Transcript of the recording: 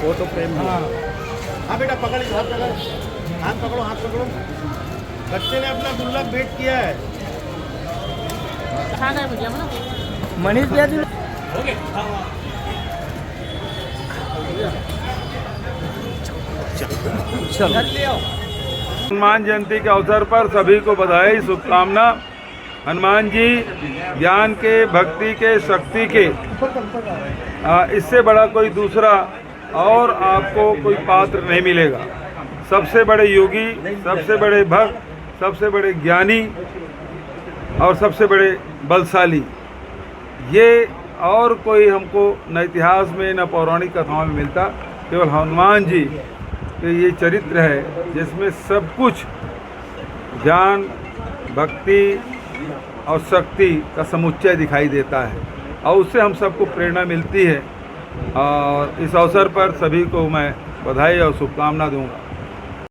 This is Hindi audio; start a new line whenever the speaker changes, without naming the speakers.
वो तो प्रेम है।
हाँ बेटा पकड़, हाथ पकड़, हाथ पकड़ो, हाथ पकड़ो। बच्चे ने अपना गुल्लक भेंट किया है।
मनीष भैया जी
हनुमान जयंती के अवसर पर सभी को बधाई, शुभकामना। हनुमान जी ज्ञान के, भक्ति के, शक्ति के, इससे बड़ा कोई दूसरा और आपको कोई पात्र नहीं मिलेगा। सबसे बड़े योगी, सबसे बड़े भक्त, सबसे बड़े ज्ञानी और सबसे बड़े बलशाली, ये और कोई हमको न इतिहास में न पौराणिक कथाओं में मिलता। केवल हनुमान जी के ये चरित्र है जिसमें सब कुछ ज्ञान, भक्ति और शक्ति का समुच्चय दिखाई देता है और उससे हम सबको प्रेरणा मिलती है। और इस अवसर पर सभी को मैं बधाई और शुभकामना दूंगा।